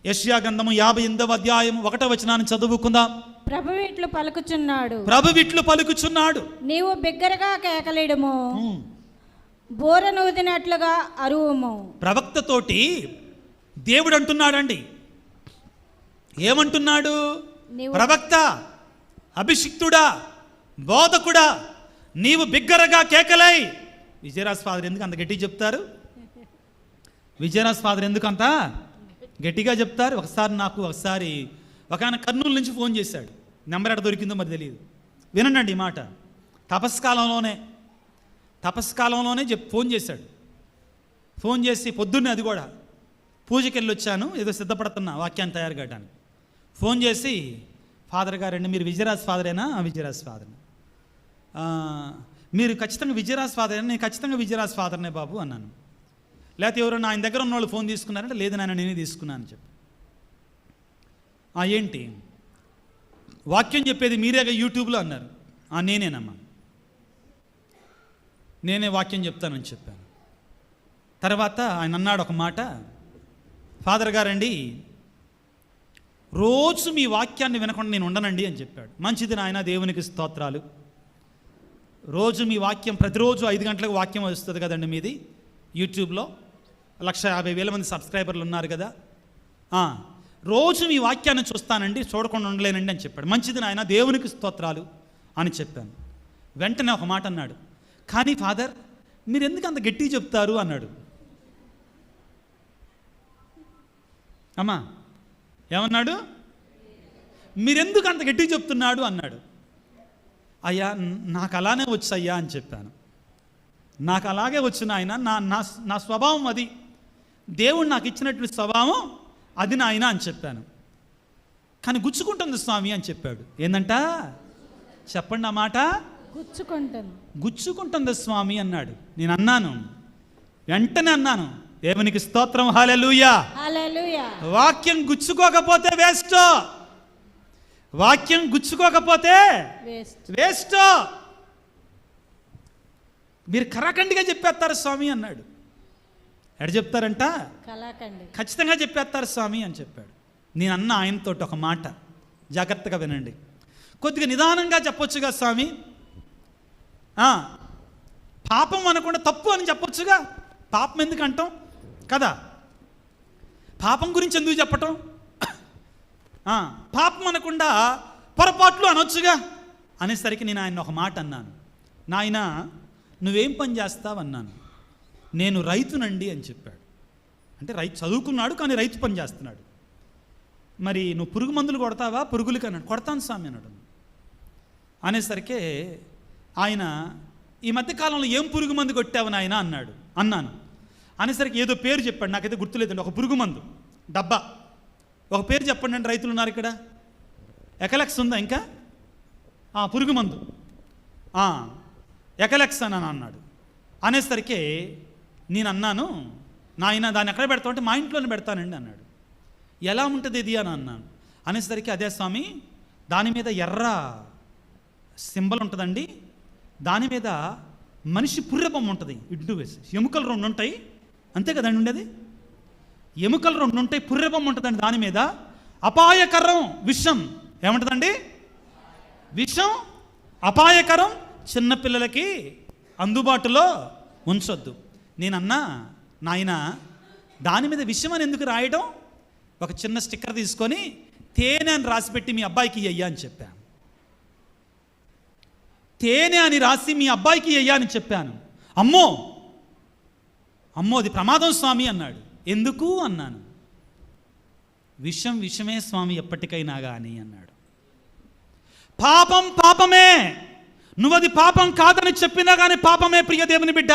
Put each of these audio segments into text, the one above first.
యెషయా గ్రంథము 58వ అధ్యాయం 1వ వచనాన్ని చదువుకుందాం. ప్రభువు ఇట్లు పలుకుచున్నాడు, ప్రభువు ఇట్లు పలుకుచున్నాడు, నీవు బిగ్గరగా కేకలేడుము, బోరనూదినట్లుగా అరువుము. ప్రవక్తతోటి దేవుడు అంటున్నాడండి. ఏమంటున్నాడు? ప్రవక్త, అభిషిక్తుడా, బోధకుడా, నీవు బిగ్గరగా కేకలై. విజయరాజ్ ఫాదర్ ఎందుకు అంత గట్టిగా చెప్తారు? విజయరాజ్ ఫాదర్ ఎందుకు అంత గట్టిగా చెప్తారు? ఒకసారి ఒక ఆయన కర్నూలు నుంచి ఫోన్ చేశాడు. నెంబర్ ఎక్కడ దొరికిందో మరి తెలియదు. వినండి ఈ మాట. తపస్కాలంలోనే ఫోన్ చేశాడు. ఫోన్ చేసి పొద్దున్నే, అది కూడా పూజకి వెళ్ళి వచ్చాను, ఏదో సిద్ధపడుతున్నా వాక్యాన్ని తయారు కావడానికి. ఫోన్ చేసి, ఫాదర్ గారండి మీరు విజయరాజ్ ఫాదరేనా? విజయరాజ్ ఫాదర్. మీరు ఖచ్చితంగా విజయరాజ్ ఫాదరేనా? నేను ఖచ్చితంగా విజయరాజ్ ఫాదర్నే బాబు అన్నాను. లేకపోతే ఎవరైనా ఆయన దగ్గర ఉన్న వాళ్ళు ఫోన్ తీసుకున్నారంటే, లేదు నాయన నేనే తీసుకున్నాను అని చెప్పి. ఏంటి వాక్యం చెప్పేది మీరేగా యూట్యూబ్లో అన్నారు. నేనేనమ్మా, నేనే వాక్యం చెప్తానని చెప్పాను. తర్వాత ఆయన అన్నాడు ఒక మాట, ఫాదర్ గారండి రోజు మీ వాక్యాన్ని వినకుండా నేను ఉండనండి అని చెప్పాడు. మంచిది నాయన, దేవునికి స్తోత్రాలు. రోజు మీ వాక్యం, ప్రతిరోజు 5 గంటలకు వాక్యం వస్తుంది కదండి మీది యూట్యూబ్లో. 150,000 మంది సబ్స్క్రైబర్లు ఉన్నారు కదా. రోజు మీ వాక్యాన్ని చూస్తానండి, చూడకుండా ఉండలేనండి అని చెప్పాడు. మంచిది నాయన, దేవునికి స్తోత్రాలు అని చెప్పాను. వెంటనే ఒక మాట అన్నాడు, కానీ ఫాదర్ మీరు ఎందుకు అంత గట్టిగా చెప్తారు అన్నాడు. అమ్మా ఏమన్నాడు? మీరెందుకు అంత గట్టిగా చెప్తున్నాడు అన్నాడు. అయ్యా నాకు అలానే వచ్చు అయ్యా అని చెప్పాను. నాకు అలాగే వచ్చిన ఆయన, నా స్వభావం అది, దేవుడు నాకు ఇచ్చినటువంటి స్వభావం అది నాయన అని చెప్పాను. కానీ గుచ్చుకుంటుంది స్వామి అని చెప్పాడు. ఏందంట చెప్పండి ఆ మాట. గుచ్చుకుంటుంది స్వామి అన్నాడు. నేను అన్నాను, వెంటనే అన్నాను, దేవునికి స్తోత్రం, హల్లెలూయా. వాక్యం గుచ్చుకోకపోతే వేస్ట్. వాక్యం గుచ్చుకోకపోతే వేస్ట్. మీరు కరాఖండిగా చెప్పేస్తారు స్వామి అన్నాడు. ఎడ చెప్తారంట? ఖచ్చితంగా చెప్పేస్తారు స్వామి అని చెప్పాడు. నేను అన్న ఆయనతో ఒక మాట, జాగ్రత్తగా వినండి. కొద్దిగా నిదానంగా చెప్పొచ్చుగా స్వామి, పాపం అనకుండా తప్పు అని చెప్పొచ్చుగా. పాపం ఎందుకు అంటాం కదా, పాపం గురించి ఎందుకు చెప్పటం? పాపం అనకుండా పొరపాట్లు అనొచ్చుగా అనేసరికి నేను ఆయన ఒక మాట అన్నాను. నాయన నువ్వేం పని చేస్తావు అన్నాను. నేను రైతునండి అని చెప్పాడు. అంటే రైతు చదువుకున్నాడు కానీ రైతు పని చేస్తున్నాడు. మరి నువ్వు పురుగు మందులు కొడతావా? పురుగులకి అన్నాడు. కొడతాను స్వామి అన్నాడు. అనేసరికి ఆయన, ఈ మధ్యకాలంలో ఏం పురుగు మందు కొట్టావు నాయన అన్నాను. అనేసరికి ఏదో పేరు చెప్పాడు, నాకైతే గుర్తులేదండి. ఒక పురుగు మందు డబ్బా, ఒక పేరు చెప్పండి అంటే రైతులు ఉన్నారు ఇక్కడ. ఎకలెక్స్ ఉందా ఇంకా? పురుగు మందు ఎకలెక్స్ అని అన్నాడు. అనేసరికి నేను అన్నాను, నాయన దాన్ని ఎక్కడ పెడతావు అంటే, మా ఇంట్లోనే పెడతానండి అన్నాడు. ఎలా ఉంటుంది ఇది అని అన్నాను. అనేసరికి అదే స్వామి, దాని మీద ఎర్ర సింబల్ ఉంటుందండి, దాని మీద మనిషి పుర్రెబొమ్మ ఉంటుంది, ఇడ్డు వేసి ఎముకలు 2 ఉంటాయి, అంతే కదండి ఉండేది. ఎముకలు 2 ఉంటాయి, పుర్రెబొమ్మ ఉంటుందండి, దాని మీద అపాయకరం విషం. ఏముంటుందండి? విషం, అపాయకరం, చిన్నపిల్లలకి అందుబాటులో ఉంచొద్దు. నేనన్నా, నాయన దాని మీద విషం అని ఎందుకు రాయడం? ఒక చిన్న స్టిక్కర్ తీసుకొని తేనె అని రాసిపెట్టి మీ అబ్బాయికి అయ్యా అని చెప్పాను. తేనె అని రాసి మీ అబ్బాయికి అయ్యా అని చెప్పాను. అమ్మో అది ప్రమాదం స్వామి అన్నాడు. ఎందుకు అన్నాను. విషమే స్వామి ఎప్పటికైనా కానీ అన్నాడు. పాపం పాపమే, నువ్వది పాపం కాదని చెప్పినా కానీ పాపమే ప్రియ దేవుని బిడ్డ.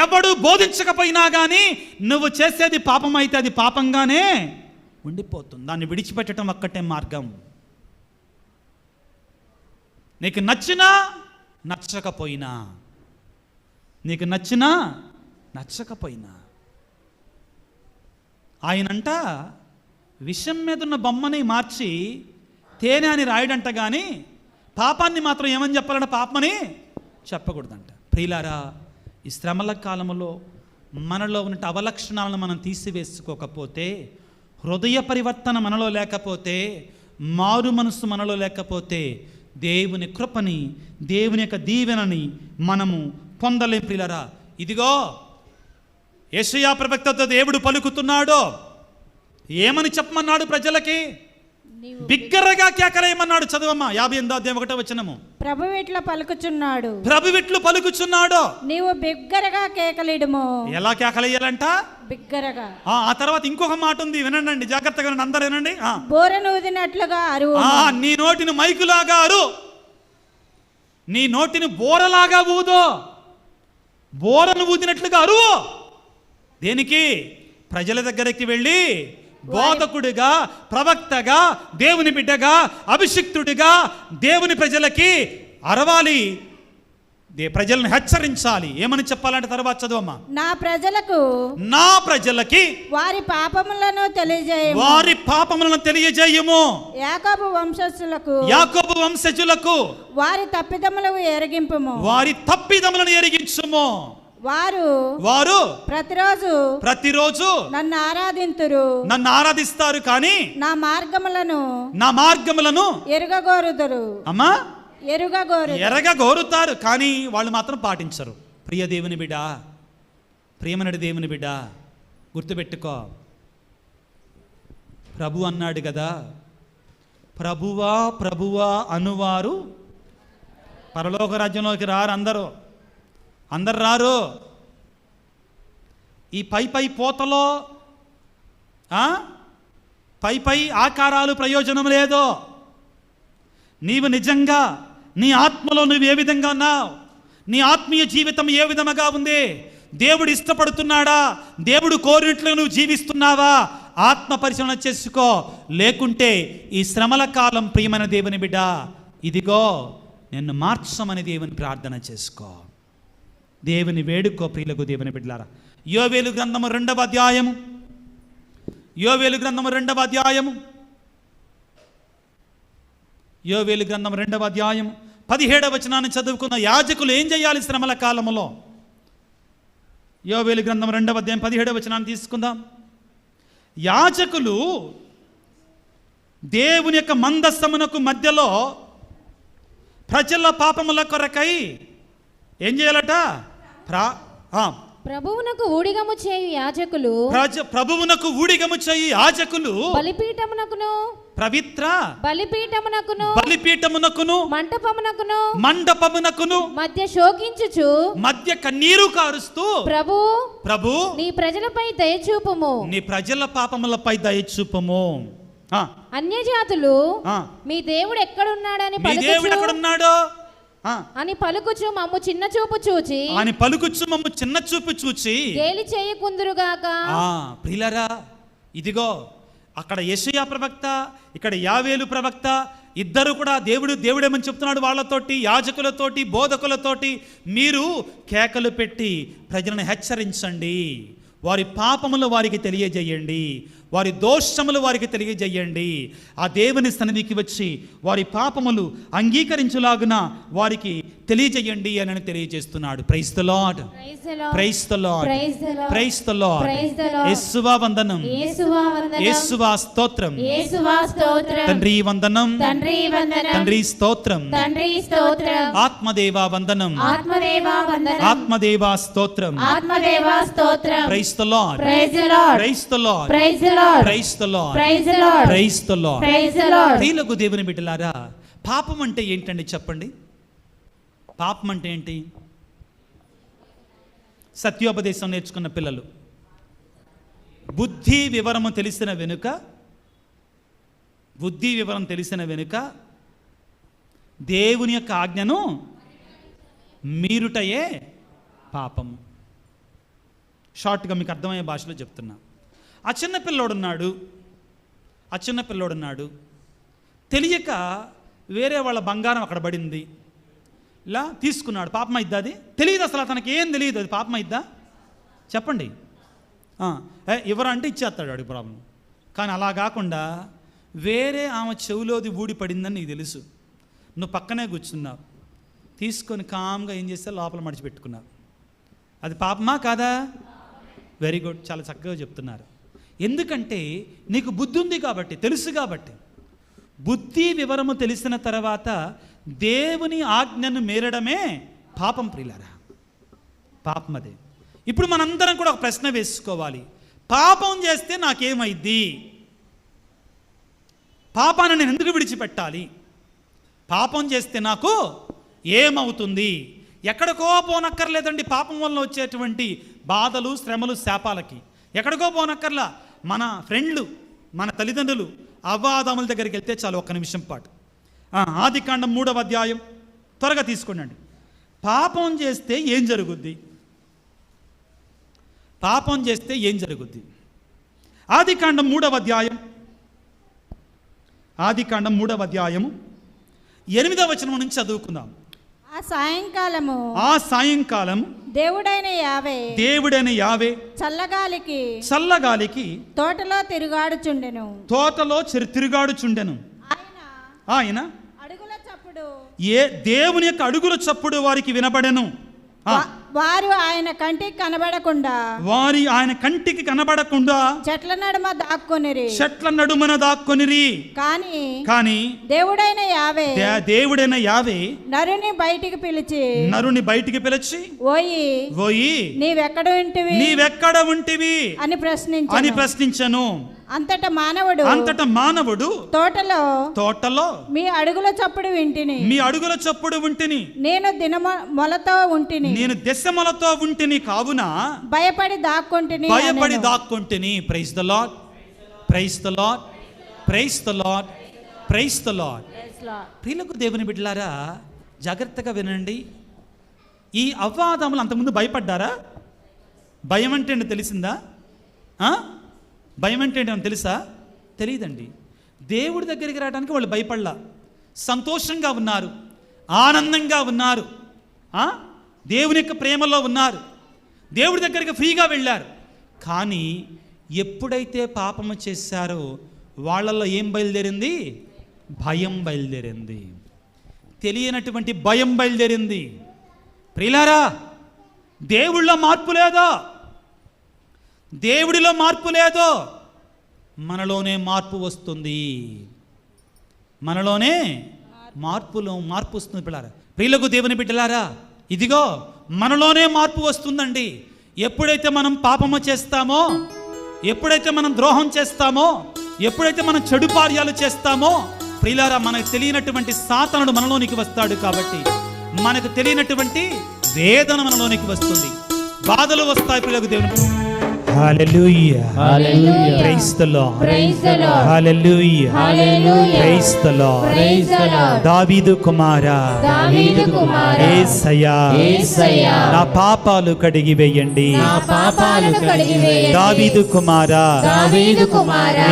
ఎవడు బోధించకపోయినా కానీ నువ్వు చేసేది పాపం అయితే అది పాపంగానే ఉండిపోతుంది. దాన్ని విడిచిపెట్టడం ఒక్కటే మార్గం. నీకు నచ్చినా నచ్చకపోయినా, నీకు నచ్చినా నచ్చకపోయినా. ఆయనంట విషం మీద ఉన్న బొమ్మని మార్చి తేనె అని రాయడంట, కానీ పాపాన్ని మాత్రం ఏమని చెప్పాలంట? పాపమని చెప్పకూడదంట. ప్రియులారా, ఈ శ్రమల కాలంలో మనలో ఉన్న అవలక్షణాలను మనం తీసివేసుకోకపోతే హృదయ పరివర్తన మనలో లేకపోతే, మారు మనసు మనలో లేకపోతే దేవుని కృపని, దేవుని యొక్క దీవెనని మనము పొందలేం ప్రియులారా. ఇదిగో యెషయా ప్రవక్తతో దేవుడు పలుకుతున్నాడు. ఏమని చెప్పమన్నాడు ప్రజలకి? బిగ్గరగా కేకలేయమన్నాడు. చదవమ్మా 58వ అధ్యాయం 1వ వచనము. ప్రభువు ఇట్లా పలుకుచున్నాడు. ప్రభువు ఇట్లు పలుకుచున్నాడు. నీవు బిగ్గరగా కేకలిడుము. ఎలా కేకలేయాలంట? బిగ్గరగా. ఆ తర్వాత ఇంకొక మాట ఉంది, వినండి జాగ్రత్తగా, అందరూ వినండి. బోరను ఊదినట్లుగా అరువు. నీ నోటిని మైకులాగా అరు, నీ నోటిని బోరలాగా ఊదు. బోరను ఊదినట్లుగా అరువు. దేనికి? ప్రజల దగ్గరికి వెళ్ళి బోధకుడిగా, ప్రవక్తగా, దేవుని బిడ్డగా, అభిషిక్తుడిగా దేవుని ప్రజలకి అరవాలి, ప్రజలను హెచ్చరించాలి. ఏమని చెప్పాలంటే తర్వాత చదవమ్మా. నా ప్రజలకి వారి పాపములను తెలియజేయము. యాకోబు వంశజులకు వారి తప్పిదములను ఎరిగించుము. వారు ప్రతిరోజు నన్ను ఆరాధిస్తారు, కానీ నా మార్గములను ఎరగగోరుతారు, కానీ వాళ్ళు మాత్రం పాటించరు. ప్రియ దేవుని బిడ్డ, ప్రియమనడి దేవుని బిడ్డ, గుర్తుపెట్టుకో. ప్రభు అన్నాడు కదా, ప్రభువా ప్రభువా అనువారు పరలోక రాజ్యంలోకి రారు. అందరు రారు. ఈ పై పోతలో పై ఆకారాలు ప్రయోజనం లేదు. నీవు నిజంగా నీ ఆత్మలో నువ్వు ఏ విధంగా ఉన్నావు? నీ ఆత్మీయ జీవితం ఏ విధముగా ఉంది? దేవుడు ఇష్టపడుతున్నాడా? దేవుడు కోరినట్లు నువ్వు జీవిస్తున్నావా? ఆత్మ పరిశీలన చేసుకో. లేకుంటే ఈ శ్రమల కాలం, ప్రియమైన దేవుని బిడ్డ, ఇదిగో నిన్ను మార్చమని దేవుని ప్రార్థన చేసుకో, దేవుని వేడుకో. ప్రియులకు దేవుని బిడ్డలారా, యోవేలు గ్రంథము 2వ అధ్యాయము, యోవేలు గ్రంథము 2వ అధ్యాయము, యోవేలు గ్రంథం 2వ అధ్యాయము 17వ వచనాన్ని చదువుకున్న యాజకులు ఏం చేయాలి శ్రమల కాలములో? యోవేలు గ్రంథం 2వ అధ్యాయం 17వ వచనాన్ని తీసుకుందాం. యాజకులు దేవుని యొక్క మందస్సమునకు మధ్యలో ప్రజల పాపముల కొరకై ఏం చేయాలట? ప్రభువునకు ఊడిగము చేయు యాజకులు బలిపీఠమునకును బలిపీఠమునకును మంటపమునకును మధ్య శోకించుచు మధ్య కన్నీరు కారుస్తూ ప్రభు నీ ప్రజలపై దయచూపుము, నీ ప్రజల పాపములపై దయచూపుము. అన్యజాతులు మీ దేవుడు ఎక్కడున్నాడని అని పలుకుచు మమ్ము చిన్న చూపు చూచి గేలి చేయకుందురుగాక. ప్రియులారా, ఇదిగో అక్కడ యెషయా ప్రవక్త, ఇక్కడ యావేలు ప్రవక్త, ఇద్దరు కూడా దేవుడేమని చెప్తున్నాడు వాళ్ళతోటి, యాజకులతోటి, బోధకులతోటి, మీరు కేకలు పెట్టి ప్రజలను హెచ్చరించండి, వారి పాపములు వారికి తెలియజేయండి, వారి దోషములు వారికి తెలియజేయండి. ఆ దేవుని సన్నిధికి వచ్చి వారి పాపములు అంగీకరించులాగున వారికి తెలియజేయండి అని తెలియజేస్తున్నాడు. Praise the Lord, praise the Lord, praise the Lord. యేసువా వందనం, యేసువా స్తోత్రం, తండ్రి వందనం, తండ్రి స్తోత్రం, ఆత్మదేవా వందనం, ఆత్మదేవా స్తోత్రం. Praise the Lord, praise the Lord, praise the Lord, praise the Lord, praise the Lord. ప్రియులకు దేవుని బిడ్డలారా, పాపం అంటే ఏంటండి చెప్పండి? పాపం అంటే ఏంటి? సత్యోపదేశం నేర్చుకున్న పిల్లలు, బుద్ధి వివరం తెలిసిన వెనుక దేవుని యొక్క ఆజ్ఞను మీరుటయే పాపము. షార్ట్గా మీకు అర్థమయ్యే భాషలో చెప్తున్నా. ఆ చిన్న పిల్లోడున్నాడు, తెలియక వేరే వాళ్ళ బంగారం అక్కడ పడింది, ఇలా తీసుకున్నాడు. పాపం అయిద్దా? అది తెలియదు, అసలు అతనికి ఏం తెలియదు. అది పాపం అయిద్దా చెప్పండి? ఎవరంటే ఇచ్చేస్తాడు వాడికి ప్రాబ్లం. కానీ అలా కాకుండా వేరే ఆమె చెవిలోది ఊడి పడిందని నీకు తెలుసు, నువ్వు పక్కనే కూర్చున్నావు, తీసుకొని కామ్గా ఏం చేస్తే లోపల మడిచిపెట్టుకున్నావు. అది పాపమా కాదా? వెరీ గుడ్, చాలా చక్కగా చెప్తున్నారు. ఎందుకంటే నీకు బుద్ధి ఉంది కాబట్టి, తెలుసు కాబట్టి. బుద్ధి వివరము తెలిసిన తర్వాత దేవుని ఆజ్ఞను మేరడమే పాపం ప్రియులారా, పాపం అదే. ఇప్పుడు మనందరం కూడా ఒక ప్రశ్న వేసుకోవాలి, పాపం చేస్తే నాకేమైద్ది? పాపాన్ని నేను ఎందుకు విడిచిపెట్టాలి? పాపం చేస్తే నాకు ఏమవుతుంది? ఎక్కడికో పోనక్కర్లేదండి పాపం వల్ల వచ్చేటువంటి బాధలు, శ్రమలు, శాపాలకి. ఎక్కడికో పోనక్కర్లా. మన ఫ్రెండ్లు, మన తల్లిదండ్రులు, అవ్వాదముల దగ్గరికి వెళ్తే చాలు. ఒక్క నిమిషం పాటు ఆదికాండం 3వ అధ్యాయం త్వరగా తీసుకోండి. పాపం చేస్తే ఏం జరుగుద్ది? పాపం చేస్తే ఏం జరుగుద్ది? ఆదికాండం 3వ అధ్యాయం, ఆదికాండం 3వ అధ్యాయము 8వ వచనం నుంచి చదువుకుందాం. ఆ సాయంకాలం దేవుడైన యావే చల్లగాలికి తోటలో తిరుగాడుచుండెను. ఆయన అడుగుల చప్పుడు, దేవుని యొక్క అడుగుల చప్పుడు వారికి వినబడెను. వారు ఆయన కంటికి కనబడకుండా చెట్ల నడుమన దాక్కొనిరి. కానీ దేవుడైన యావే నరుని బయటికి పిలిచి ఓయి నీవెక్కడ ఉంటివి అని ప్రశ్నించెను. అంతట మానవుడు తోటలో మీ అడుగుల చప్పుడు వింటిని, నేను దశమలతో ఉంటిని కావున భయపడి దాక్కొంటిని. Praise the Lord, praise the Lord, praise the Lord, praise the Lord. ప్రియులకు దేవుని బిడ్డలారా, జాగ్రత్తగా వినండి. ఈ అవ్వాదములు అంతకుముందు భయపడ్డారా? భయం అంటే ఏంటో తెలిసిందా? భయం అంటే ఏంటో తెలుసా? తెలియదండి. దేవుడి దగ్గరికి రావడానికి వాళ్ళు భయపడలా, సంతోషంగా ఉన్నారు, ఆనందంగా ఉన్నారు, దేవుని యొక్క ప్రేమలో ఉన్నారు, దేవుడి దగ్గరికి ఫ్రీగా వెళ్ళారు. కానీ ఎప్పుడైతే పాపము చేశారో వాళ్ళల్లో ఏం బయలుదేరింది? భయం బయలుదేరింది. తెలియనటువంటి భయం బయలుదేరింది. ప్రియులారా, దేవుళ్ళో మార్పు లేదో, దేవుడిలో మార్పు లేదో, మనలోనే మార్పు వస్తుంది. మనలోనే మార్పు వస్తుంది పిల్లారా. ప్రియులకు దేవుని బిడ్డలారా, ఇదిగో మనలోనే మార్పు వస్తుందండి. ఎప్పుడైతే మనం పాపము చేస్తామో, ఎప్పుడైతే మనం ద్రోహం చేస్తామో, ఎప్పుడైతే మనం చెడు కార్యాలు చేస్తామో, ప్రియులారా, మనకు తెలియనటువంటి సాతానుడు మనలోనికి వస్తాడు. కాబట్టి మనకు తెలియనటువంటి వేదన మనలోనికి వస్తుంది, బాధలు వస్తాయి. ప్రియులకు దేవుని Hallelujah. Hallelujah. Praise the Lord. Praise the Lord. Hallelujah. Hallelujah. Praise the Lord. Praise the Lord. దావీదు కుమారా, యేసయ్యా, నా పాపాలు కడిగి వేయండి. దావీదు కుమారా,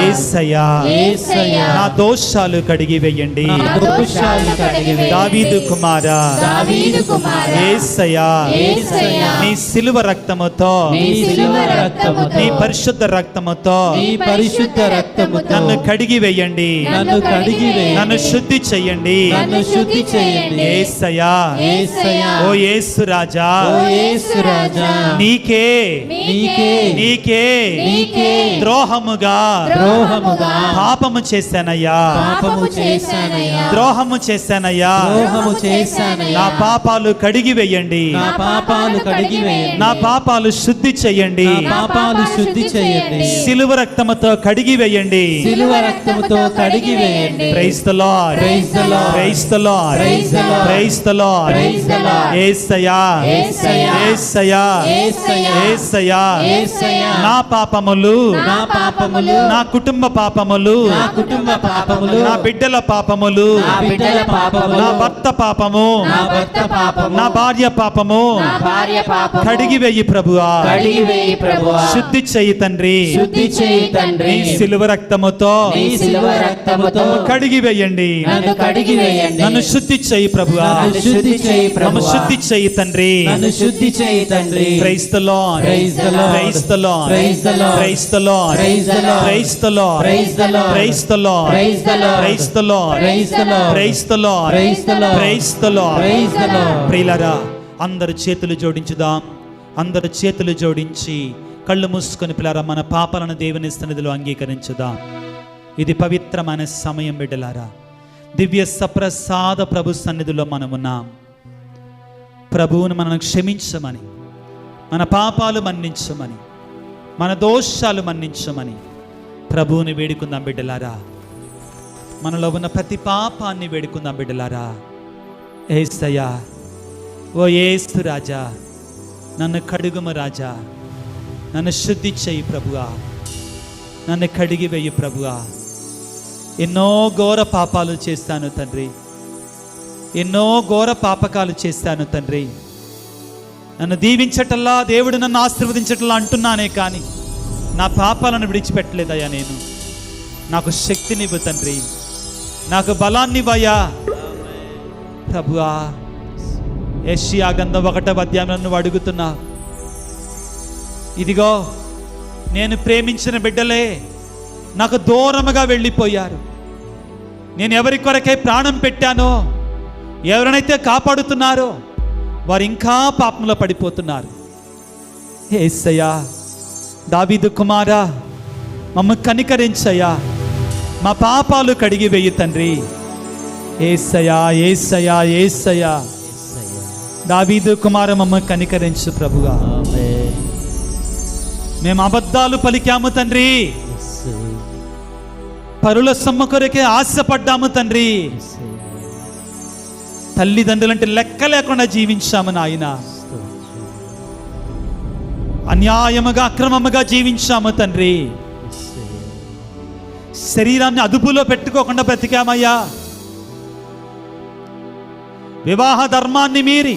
యేసయ్యా, నా దోషాలు కడిగి వేయండి. దావీదు కుమారా, యేసయ్యా, నీ సిలువ రక్తముతో, నీ పరిశుద్ధ రక్తముతో నన్ను కడిగి వేయండి, నన్ను శుద్ధి చెయ్యండి. యేసయ్యా, ఓ యేసు రాజా, నీకే ద్రోహముగా పాపము చేశానయ్యా, ద్రోహము చేశానయ్యా. నా పాపాలు కడిగి వేయండి, నా పాపాలు శుద్ధి చెయ్యండి. సిలువ రక్తముతో కడిగి వేయండి. Praise the Lord, praise the Lord, praise the Lord, praise the Lord. యేసయ్యా, యేసయ్యా, యేసయ్యా, నా పాపములు, నా కుటుంబ పాపములు, నా బిడ్డల పాపములు, నా భర్త పాపము, నా భార్య పాపము కడిగి వేయి ప్రభువా, శుద్ధి చెయ్యి తండ్రి. నీ సిలువ రక్తముతో కడిగి వేయండి, నన్ను శుద్ధి చెయ్యి ప్రభువా, నన్ను శుద్ధి చెయ్యి తండ్రి. Praise the Lord, praise the Lord, praise the Lord, praise the Lord, praise the Lord, praise the Lord, praise the Lord, praise the Lord, praise the Lord, praise the Lord, praise the Lord, praise the Lord, praise the Lord. ప్రియులారా, అందరు చేతులు జోడించుదాం. అందరు చేతులు జోడించి కళ్ళు మూసుకొని పిల్లారా మన పాపాలను దేవుని సన్నిధిలో అంగీకరించుదాం. ఇది పవిత్రమైన సమయం బిడ్డలారా. దివ్య సప్రసాద ప్రభు సన్నిధిలో మనమున్నాం. ప్రభువును మనల్ని క్షమించమని, మన పాపాలు మన్నించమని, మన దోషాలు మన్నించమని ప్రభువుని వేడుకుందాం బిడ్డలారా. మనలో ఉన్న ప్రతి పాపాన్ని వేడుకుందాం బిడ్డలారా. యేసయ్యా, ఓ యేసు రాజా, నన్ను కడుగుము రాజా, నన్ను శుద్ధి చేయి ప్రభువా, నన్ను కడిగి వేయి ప్రభువా. ఎన్నో ఘోర పాపాలు చేస్తాను తండ్రి, ఎన్నో ఘోర పాపకాలు చేస్తాను తండ్రి. నన్ను దీవించటల్లా, దేవుడు నన్ను ఆశీర్వదించటల్లా అంటున్నానే కానీ నా పాపాలను విడిచిపెట్టలేదయ్యా. నేను నాకు శక్తినివ్వు తండ్రి, నాకు బలాన్నివ్వయ్యా ప్రభువా. యెషయా గ్రంథం 1వ అధ్యాయంలో నువ్వు అడుగుతున్నా, ఇదిగో నేను ప్రేమించిన బిడ్డలే నాకు దూరముగా వెళ్ళిపోయారు. నేను ఎవరి కొరకై ప్రాణం పెట్టానో, ఎవరినైతే కాపాడుతున్నారో వారు ఇంకా పాపంలో పడిపోతున్నారు. యేసయ్యా, దావీదు కుమారా, మమ్మల్ని కనికరించయ్యా, మా పాపాలు కడిగి వేయి తండ్రి. యేసయ్యా, యేసయ్యా, యేసయ్యా, దావీదు కుమార మమ్మల్ని కనికరించు ప్రభువా. మేము అబద్ధాలు పలికాము తండ్రి, పరుల సొమ్ము కొరకే ఆశపడ్డాము తండ్రి, తల్లిదండ్రులంటే లెక్క లేకుండా జీవించాము నాయన, అన్యాయముగా అక్రమముగా జీవించాము తండ్రి, శరీరాన్ని అదుపులో పెట్టుకోకుండా బ్రతికామయ్యా. వివాహ ధర్మాన్ని మీరి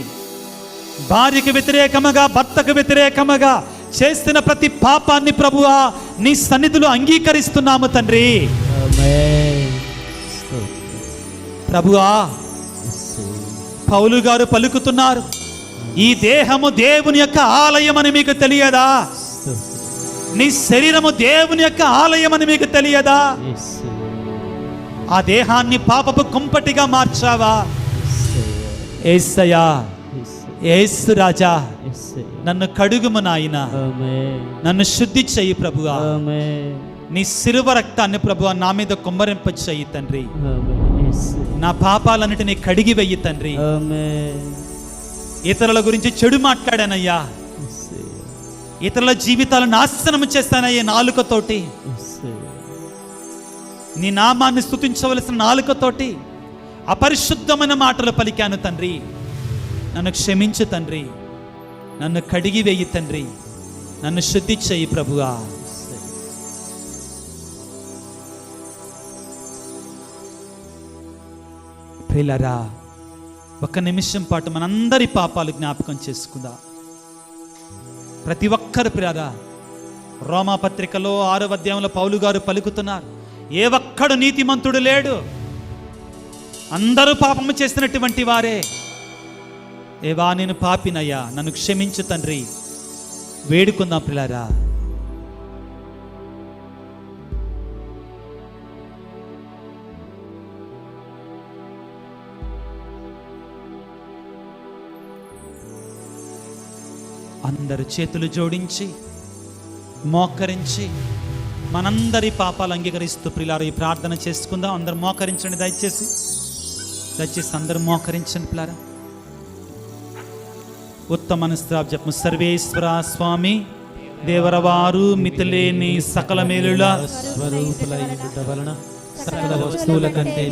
భార్యకు వ్యతిరేకముగా, భర్తకు వ్యతిరేకముగా చేస్తున్న ప్రతి పాపాన్ని ప్రభువా నీ సన్నిధిలో అంగీకరిస్తున్నాము తండ్రి. ప్రభువా, పౌలు గారు పలుకుతున్నారు, ఈ దేహము దేవుని యొక్క ఆలయం అని మీకు తెలియదా? నీ శరీరము దేవుని యొక్క ఆలయం అని మీకు తెలియదా? ఆ దేహాన్ని పాపపు కుంపటిగా మార్చావా? యేసయ్యా, యేసు రాజా, నన్ను కడుగుము నాయన, నన్ను శుద్ధి చెయ్యి ప్రభువా. నీ శిలువ రక్తాన్ని ప్రభువా నా మీద కుమ్మరింప చెయ్యి తండ్రి. నా పాపాలన్నిటినీ కడిగి వెయ్యి తండ్రి. ఇతరుల గురించి చెడు మాట్లాడానయ్యా, ఇతరుల జీవితాలను నాశనం చేస్తానయ్యా నాలుకతోటి. నీ నామాన్ని స్తుతించవలసిన నాలుకతోటి అపరిశుద్ధమైన మాటలు పలికాను తండ్రి. నన్ను క్షమించు తండ్రి, నన్ను కడిగి వేయి తండ్రి, నన్ను శుద్ధి చెయ్యి ప్రభువా. ప్రియులారా, ఒక్క నిమిషం పాటు మనందరి పాపాలు జ్ఞాపకం చేసుకుందాం. ప్రతి ఒక్కరు ప్రియులారా, రోమాపత్రికలో 6వ అధ్యాయంలో పౌలు గారు పలుకుతున్నారు, ఏ ఒక్కడు నీతిమంతుడు లేడు, అందరూ పాపము చేసినటువంటి వారే. ఏవా, నేను పాపినయ్యా, నన్ను క్షమించు తండ్రి. వేడుకుందాం ప్రియులారా. అందరు చేతులు జోడించి మోకరించి మనందరి పాపాలు అంగీకరిస్తూ ప్రియులారా ఈ ప్రార్థన చేసుకుందాం. అందరు మోకరించండి దయచేసి, దయచేసి అందరు మోకరించండి ప్రియులారా. ఉత్తమ మనస్త్రాబ్జపము. సర్వేశ్వర స్వామి దేవరవారు మితిలేని సకల మేలుల వలన సకల వస్తువుల కంటే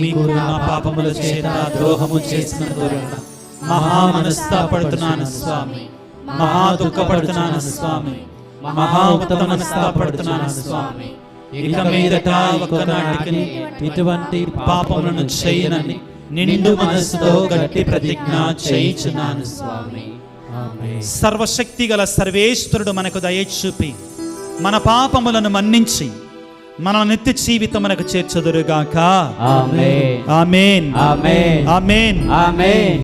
మీకు నా పాపముల చేత ద్రోహము చేసినందువలన మహా మనస్తాపడుతున్నాను స్వామి, మహా దుఃఖపడుతున్నాను స్వామి, మహా ఉత్తమ మనస్తాపడుతున్నాను స్వామి. ఇక మీదట ఒకనాటికి ఇటువంటి పాపములను చేయనని నిండు మనసుతో గట్టి ప్రతిజ్ఞ చేయించున్నాను స్వామి. సర్వశక్తి గల సర్వేశ్వరుడు మనకు దయచూపి మన పాపములను మన్నించి మన నిత్య జీవితమునకు చేర్చుదురుగాక. ఆమేన్, ఆమేన్, ఆమేన్, ఆమేన్, ఆమేన్.